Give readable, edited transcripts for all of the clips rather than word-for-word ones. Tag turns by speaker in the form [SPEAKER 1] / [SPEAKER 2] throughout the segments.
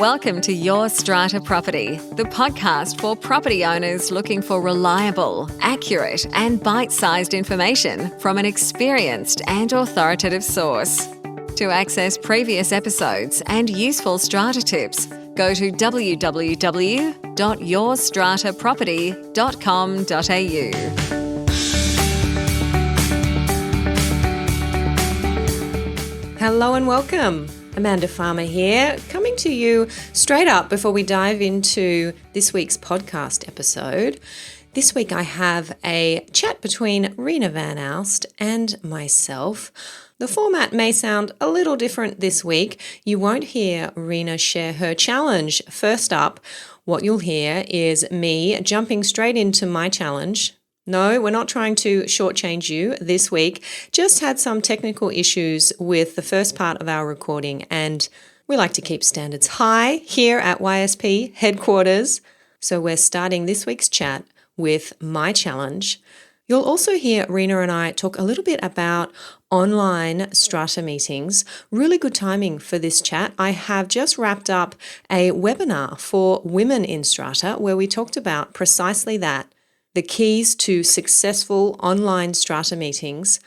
[SPEAKER 1] Welcome to Your Strata Property, the podcast for property owners looking for reliable, accurate, and bite-sized information from an experienced and authoritative source. To access previous episodes and useful strata tips, go to www.yourstrataproperty.com.au.
[SPEAKER 2] Hello and welcome. Amanda Farmer here, coming to you straight up before we dive into this week's podcast episode. This week I have a chat between Reena van Aalst and myself. The format may sound a little different this week. You won't hear Reena share her challenge. First up, what you'll hear is me jumping straight into my challenge. No, we're not trying to shortchange you this week. Just had some technical issues with the first part of our recording, and we like to keep standards high here at YSP headquarters. So we're starting this week's chat with my challenge. You'll also hear Reena and I talk a little bit about online strata meetings. Really good timing for this chat. I have just wrapped up a webinar for women in strata where we talked about precisely that. The keys to successful online strata meetings.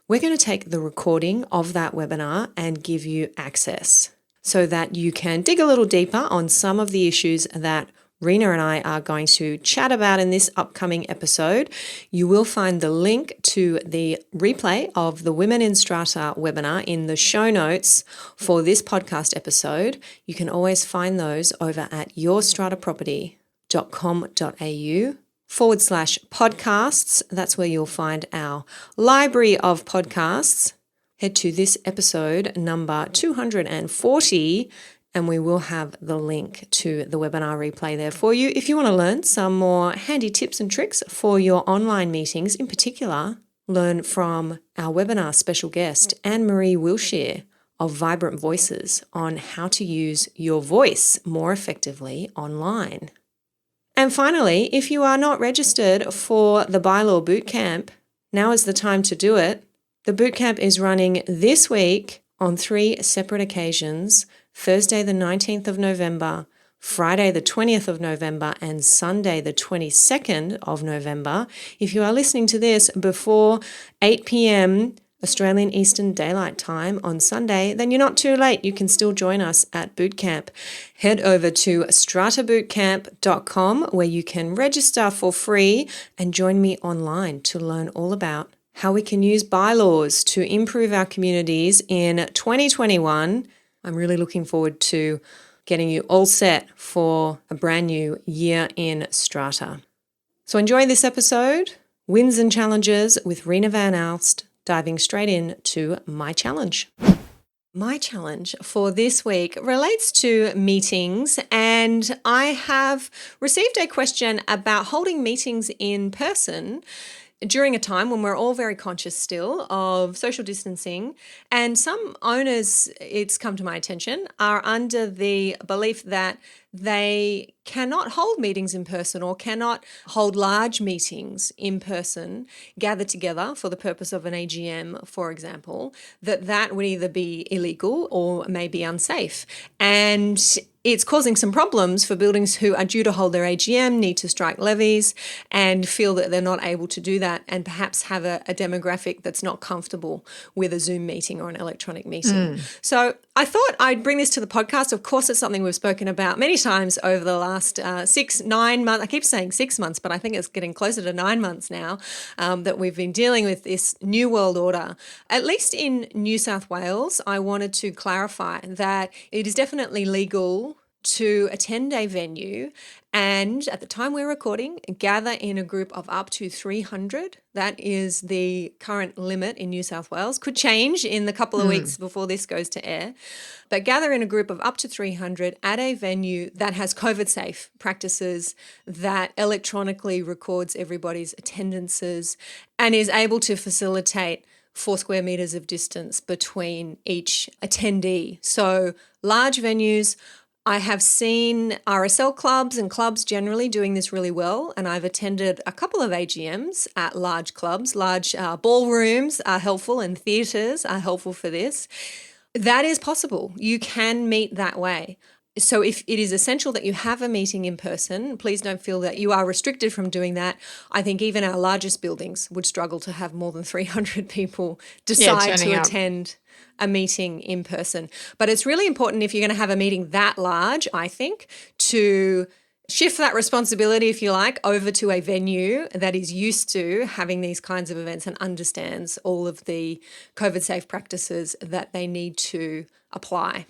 [SPEAKER 2] We're going to take the recording of that webinar and give you access so that you can dig a little deeper on some of the issues that Reena and I are going to chat about in this upcoming episode. You will find the link to the replay of the Women in Strata webinar in the show notes for this podcast episode. You can always find those over at yourstrataproperty.com.au/podcasts. That's where you'll find our library of podcasts. Head to this episode number 240 and we will have the link to the webinar replay there for you. If you want to learn some more handy tips and tricks for your online meetings, in particular, learn from our webinar special guest, Anne-Marie Wilshire of Vibrant Voices, on how to use your voice more effectively online. And finally, if you are not registered for the Bylaw Bootcamp, now is the time to do it. The bootcamp is running this week on 3 separate occasions: Thursday the 19th of November, Friday the 20th of November, and Sunday the 22nd of November. If you are listening to this before 8 p.m. Australian Eastern Daylight Time on Sunday, then you're not too late. You can still join us at bootcamp. Head over to stratabootcamp.com where you can register for free and join me online to learn all about how we can use bylaws to improve our communities in 2021. I'm really looking forward to getting you all set for a brand new year in Strata. So enjoy this episode, Wins and Challenges with Reena van Aalst, diving straight into my challenge. My challenge for this week relates to meetings, and I have received a question about holding meetings in person during a time when we're all very conscious still of social distancing. And some owners, it's come to my attention, are under the belief that they cannot hold meetings in person or cannot hold large meetings in person, gather together for the purpose of an AGM, for example, that would either be illegal or may be unsafe. And it's causing some problems for buildings who are due to hold their AGM, need to strike levies, and feel that they're not able to do that and perhaps have a demographic that's not comfortable with a Zoom meeting or an electronic meeting. So I thought I'd bring this to the podcast. Of course, it's something we've spoken about many times over the last 9 months. I keep saying 6 months, but I think it's getting closer to 9 months now that we've been dealing with this new world order. At least in New South Wales, I wanted to clarify that it is definitely legal to attend a venue and, at the time we're recording, gather in a group of up to 300. That is the current limit in New South Wales. Could change in the couple of weeks before this goes to air. But gather in a group of up to 300 at a venue that has COVID-safe practices, that electronically records everybody's attendances and is able to facilitate 4 square metres of distance between each attendee. So large venues. I have seen RSL clubs and clubs generally doing this really well, and I've attended a couple of AGMs at large clubs. Large ballrooms are helpful and theatres are helpful for this. That is possible. You can meet that way. So if it is essential that you have a meeting in person, please don't feel that you are restricted from doing that. I think even our largest buildings would struggle to have more than 300 people decide to
[SPEAKER 3] turning up.
[SPEAKER 2] attend a meeting in person. But it's really important if you're going to have a meeting that large, I think, to shift that responsibility, if you like, over to a venue that is used to having these kinds of events and understands all of the COVID safe practices that they need to apply.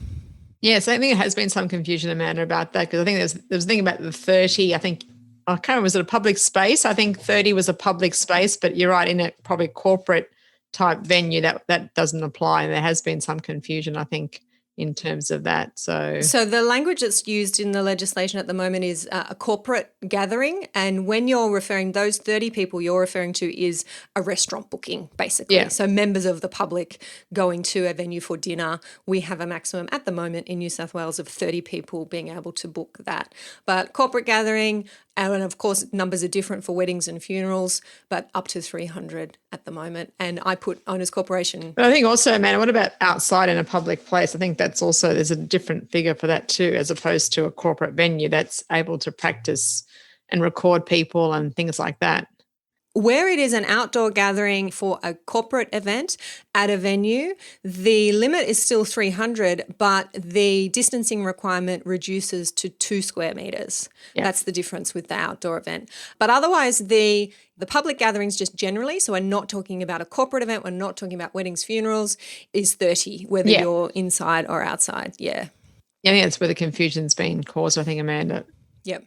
[SPEAKER 3] Yes, I think there has been some confusion, Amanda, about that, because I think there was a thing about the 30, I think, I can't remember, was it a public space? I think 30 was a public space, but you're right, in a probably corporate type venue that doesn't apply. And there has been some confusion, I think, in terms of that. So
[SPEAKER 2] the language that's used in the legislation at the moment is a corporate gathering. And when you're referring, those 30 people you're referring to is a restaurant booking, basically.
[SPEAKER 3] Yeah.
[SPEAKER 2] So members of the public going to a venue for dinner. We have a maximum at the moment in New South Wales of 30 people being able to book that. But corporate gathering, and of course, numbers are different for weddings and funerals, but up to 300 at the moment. And I put Owners Corporation.
[SPEAKER 3] But I think also, Amanda, what about outside in a public place? I think that's also, there's a different figure for that too, as opposed to a corporate venue that's able to practice and record people and things like that.
[SPEAKER 2] Where it is an outdoor gathering for a corporate event at a venue, the limit is still 300, but the distancing requirement reduces to 2 square metres.
[SPEAKER 3] Yeah.
[SPEAKER 2] That's the difference with the outdoor event. But otherwise, the public gatherings just generally, so we're not talking about a corporate event, we're not talking about weddings, funerals, is 30, whether you're inside or outside. Yeah.
[SPEAKER 3] Yeah, I think that's where the confusion's been caused, I think, Amanda.
[SPEAKER 2] Yep.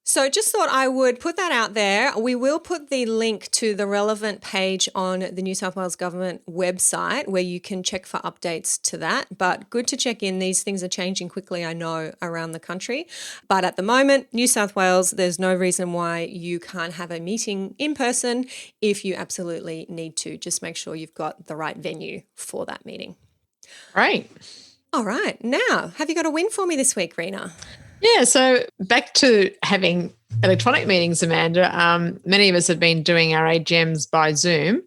[SPEAKER 2] So just thought I would put that out there. We will put the link to the relevant page on the New South Wales Government website where you can check for updates to that. But good to check in. These things are changing quickly, I know, around the country. But at the moment, New South Wales, there's no reason why you can't have a meeting in person if you absolutely need to. Just make sure you've got the right venue for that meeting.
[SPEAKER 3] Right.
[SPEAKER 2] All right. Now, have you got a win for me this week, Reena?
[SPEAKER 3] Yeah, so back to having electronic meetings, Amanda. Many of us have been doing our AGMs by Zoom,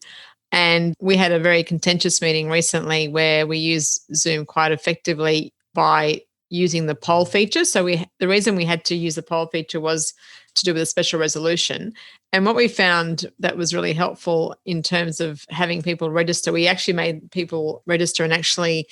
[SPEAKER 3] and we had a very contentious meeting recently where we used Zoom quite effectively by using the poll feature. So the reason we had to use the poll feature was to do with a special resolution. And what we found that was really helpful in terms of having people register, we actually made people register and actually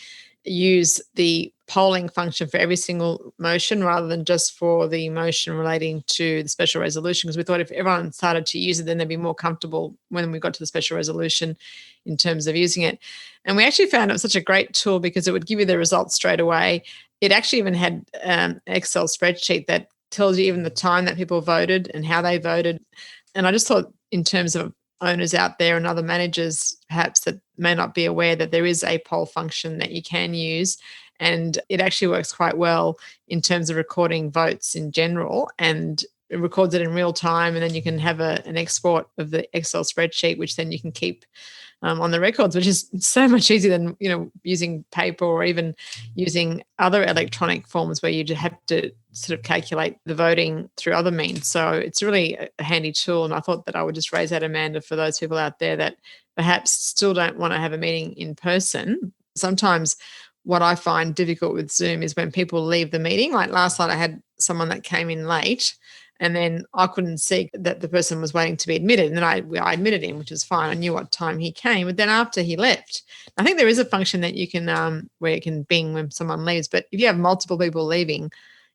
[SPEAKER 3] use the polling function for every single motion rather than just for the motion relating to the special resolution, because we thought if everyone started to use it, then they'd be more comfortable when we got to the special resolution in terms of using it. And we actually found it was such a great tool because it would give you the results straight away. It actually even had an Excel spreadsheet that tells you even the time that people voted and how they voted. And I just thought, in terms of owners out there and other managers perhaps that may not be aware, that there is a poll function that you can use, and it actually works quite well in terms of recording votes in general, and it records it in real time, and then you can have an export of the Excel spreadsheet, which then you can keep on the records, which is so much easier than using paper or even using other electronic forms where you have to sort of calculate the voting through other means. So it's really a handy tool, and I thought that I would just raise that, Amanda, for those people out there that perhaps still don't want to have a meeting in person. Sometimes what I find difficult with Zoom is when people leave the meeting. Like last night I had someone that came in late, and then I couldn't see that the person was waiting to be admitted. And then I admitted him, which was fine. I knew what time he came. But then after he left, I think there is a function that you can where you can bing when someone leaves. But if you have multiple people leaving,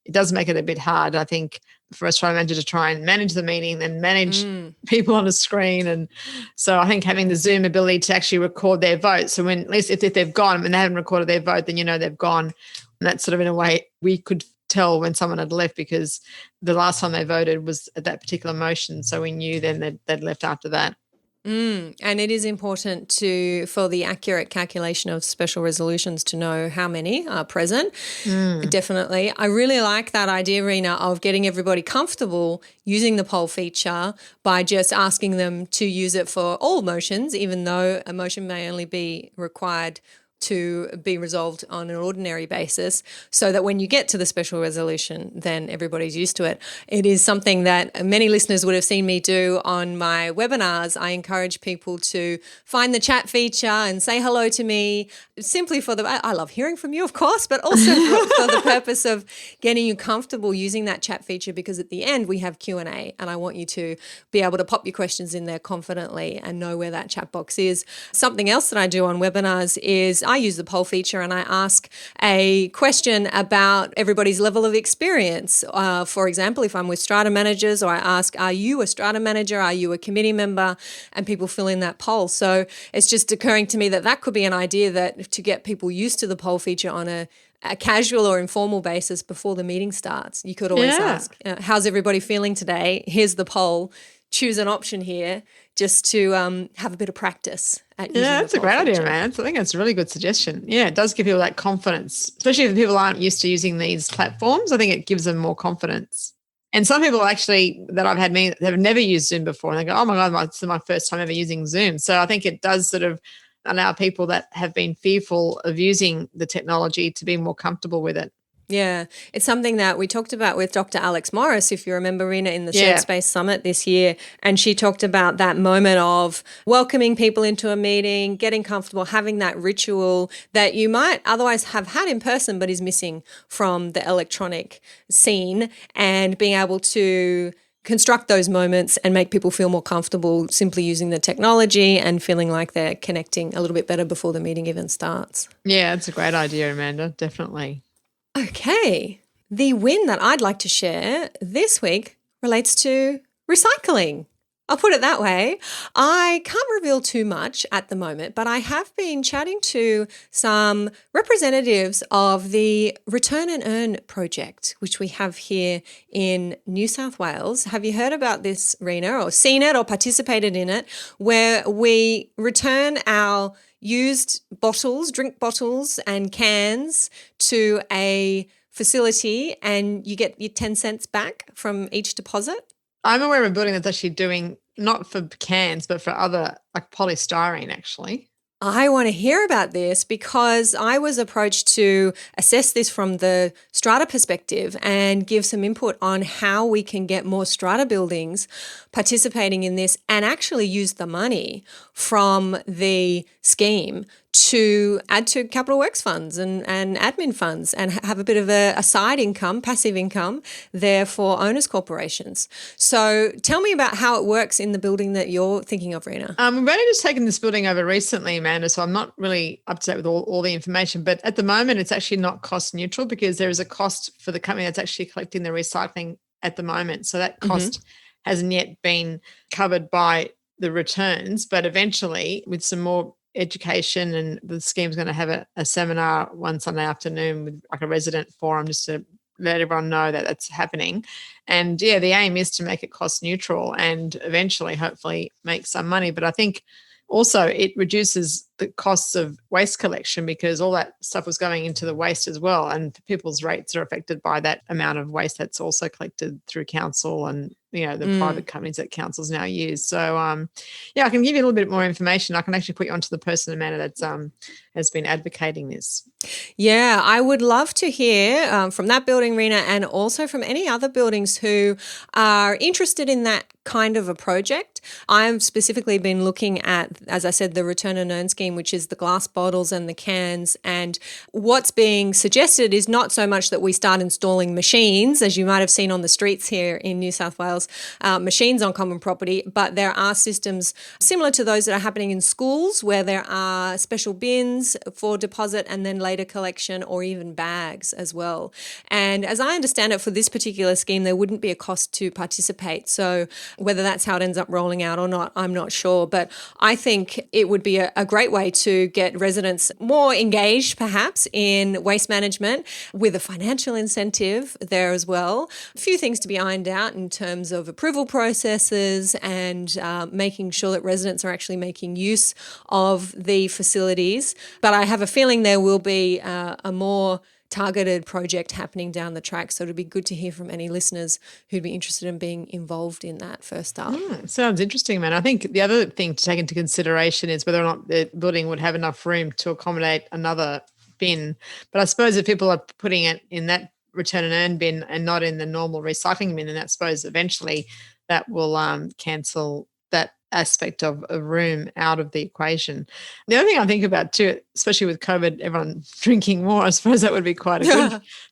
[SPEAKER 3] it does make it a bit hard, I think, for a Australian manager to try and manage the meeting and manage people on a screen. And so I think having the Zoom ability to actually record their vote. So when, at least if they've gone and they haven't recorded their vote, then they've gone. And that's sort of, in a way, we could tell when someone had left because the last time they voted was at that particular motion. So we knew then they'd left after that.
[SPEAKER 2] And it is important for the accurate calculation of special resolutions to know how many are present. Definitely. I really like that idea, Reena, of getting everybody comfortable using the poll feature by just asking them to use it for all motions, even though a motion may only be required to be resolved on an ordinary basis, so that when you get to the special resolution, then everybody's used to it. It is something that many listeners would have seen me do on my webinars. I encourage people to find the chat feature and say hello to me, simply I love hearing from you, of course, but also for the purpose of getting you comfortable using that chat feature, because at the end we have Q&A, and I want you to be able to pop your questions in there confidently and know where that chat box is. Something else that I do on webinars is I use the poll feature and I ask a question about everybody's level of experience. For example, if I'm with strata managers, or I ask, are you a strata manager? Are you a committee member? And people fill in that poll. So it's just occurring to me that could be an idea, that to get people used to the poll feature on a casual or informal basis before the meeting starts. You could always ask, how's everybody feeling today? Here's the poll. Choose an option here, just to have a bit of practice at using
[SPEAKER 3] that's a great idea, man. I think that's a really good suggestion. Yeah, it does give people that confidence, especially if people aren't used to using these platforms. I think it gives them more confidence. And some people actually that I've had that have never used Zoom before, and they go, oh my God, this is my first time ever using Zoom. So I think it does sort of allow people that have been fearful of using the technology to be more comfortable with it.
[SPEAKER 2] Yeah, it's something that we talked about with Dr. Alex Morris, if you remember, Reena, in the Shared Space Summit this year. And she talked about that moment of welcoming people into a meeting, getting comfortable, having that ritual that you might otherwise have had in person but is missing from the electronic scene, and being able to construct those moments and make people feel more comfortable simply using the technology and feeling like they're connecting a little bit better before the meeting even starts.
[SPEAKER 3] Yeah, it's a great idea, Amanda, definitely.
[SPEAKER 2] Okay, the win that I'd like to share this week relates to recycling. I'll put it that way. I can't reveal too much at the moment, but I have been chatting to some representatives of the Return and Earn project, which we have here in New South Wales. Have you heard about this, Reena, or seen it or participated in it, where we return our used bottles, drink bottles and cans to a facility, and you get your 10 cents back from each deposit?
[SPEAKER 3] I'm aware of a building that's actually doing, not for cans, but for other, like polystyrene, actually.
[SPEAKER 2] I want to hear about this because I was approached to assess this from the strata perspective and give some input on how we can get more strata buildings participating in this and actually use the money from the scheme to add to capital works funds and admin funds, and have a bit of a side income, passive income there for owners corporations. So tell me about how it works in the building that you're thinking of, Reena.
[SPEAKER 3] We've only just taken this building over recently, Amanda, so I'm not really up to date with all the information. But at the moment, it's actually not cost neutral, because there is a cost for the company that's actually collecting the recycling at the moment. So that cost hasn't yet been covered by the returns, but eventually with some more education, and the scheme's going to have a seminar one Sunday afternoon with like a resident forum, just to let everyone know that that's happening. And yeah, the aim is to make it cost neutral and eventually hopefully make some money. But I think also it reduces the costs of waste collection, because all that stuff was going into the waste as well, and people's rates are affected by that amount of waste that's also collected through council and the private companies that councils now use. So I can give you a little bit more information. I can actually put you onto the person, Amanda, that's has been advocating this.
[SPEAKER 2] Yeah, I would love to hear from that building, Reena, and also from any other buildings who are interested in that kind of a project. I've specifically been looking at, as I said, the Return and Earn scheme, which is the glass bottles and the cans. And what's being suggested is not so much that we start installing machines, as you might have seen on the streets here in New South Wales, machines on common property, but there are systems similar to those that are happening in schools, where there are special bins for deposit and then later collection, or even bags as well. And as I understand it, for this particular scheme, there wouldn't be a cost to participate. So whether that's how it ends up rolling out or not, I'm not sure. But I think it would be a great way to get residents more engaged, perhaps, in waste management, with a financial incentive there as well. A few things to be ironed out in terms of approval processes and making sure that residents are actually making use of the facilities. But I have a feeling there will be a more targeted project happening down the track. So it'd be good to hear from any listeners who'd be interested in being involved in that first up.
[SPEAKER 3] Sounds interesting, man. I think the other thing to take into consideration is whether or not the building would have enough room to accommodate another bin. But I suppose if people are putting it in that return and earn bin and not in the normal recycling bin, then I suppose eventually that will cancel that aspect of a room out of the equation. The other thing I think about too, especially with COVID, everyone drinking more, I suppose that would be quite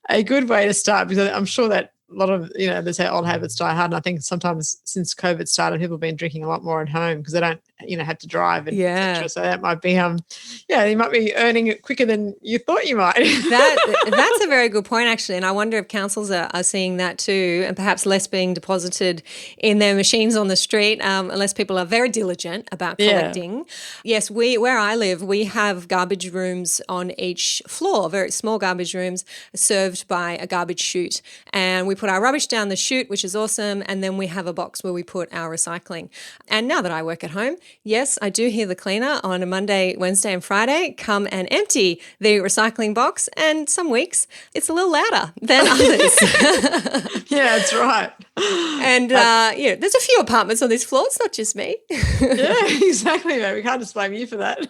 [SPEAKER 3] a good way to start, because I'm sure that a lot of, they say old habits die hard. And I think sometimes since COVID started, people have been drinking a lot more at home because they don't, have to drive and et cetera. So that might be, you might be earning it quicker than you thought you might.
[SPEAKER 2] That's a very good point, actually. And I wonder if councils are seeing that too, and perhaps less being deposited in their machines on the street, unless people are very diligent about collecting. Yes, where I live, we have garbage rooms on each floor, very small garbage rooms served by a garbage chute. And we put our rubbish down the chute, which is awesome. And then we have a box where we put our recycling. And now that I work at home, yes, I do hear the cleaner on a Monday, Wednesday and Friday come and empty the recycling box. And some weeks it's a little louder than others.
[SPEAKER 3] Yeah, that's right.
[SPEAKER 2] And, there's a few apartments on this floor. It's not just me.
[SPEAKER 3] Yeah, exactly, mate. We can't just blame you for that.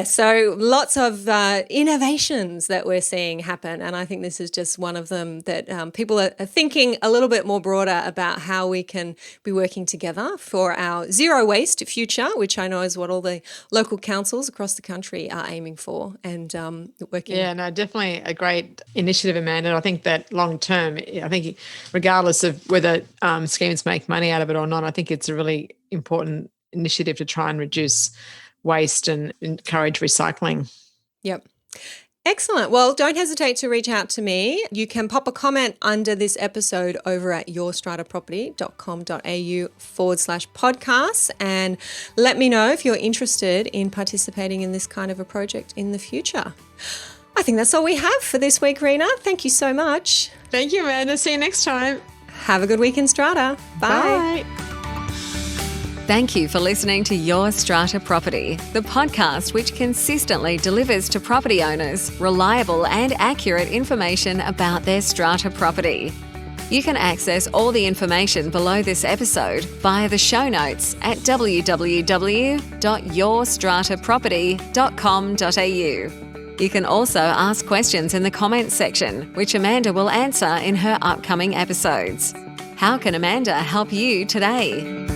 [SPEAKER 2] So lots of innovations that we're seeing happen, and I think this is just one of them that people are thinking a little bit more broader about how we can be working together for our zero waste future, which I know is what all the local councils across the country are aiming for and working.
[SPEAKER 3] Yeah, no, definitely a great initiative, Amanda. I think that long term, I think regardless of whether schemes make money out of it or not, I think it's a really important initiative to try and reduce waste and encourage recycling.
[SPEAKER 2] Yep. Excellent. Well, don't hesitate to reach out to me. You can pop a comment under this episode over at yourstrataproperty.com.au/podcasts and let me know if you're interested in participating in this kind of a project in the future. I think that's all we have for this week, Reena. Thank you so much.
[SPEAKER 3] Thank you, Amanda. See you next time.
[SPEAKER 2] Have a good week in Strata. Bye.
[SPEAKER 3] Bye.
[SPEAKER 1] Thank you for listening to Your Strata Property, the podcast which consistently delivers to property owners reliable and accurate information about their strata property. You can access all the information below this episode via the show notes at www.yourstrataproperty.com.au. You can also ask questions in the comments section, which Amanda will answer in her upcoming episodes. How can Amanda help you today?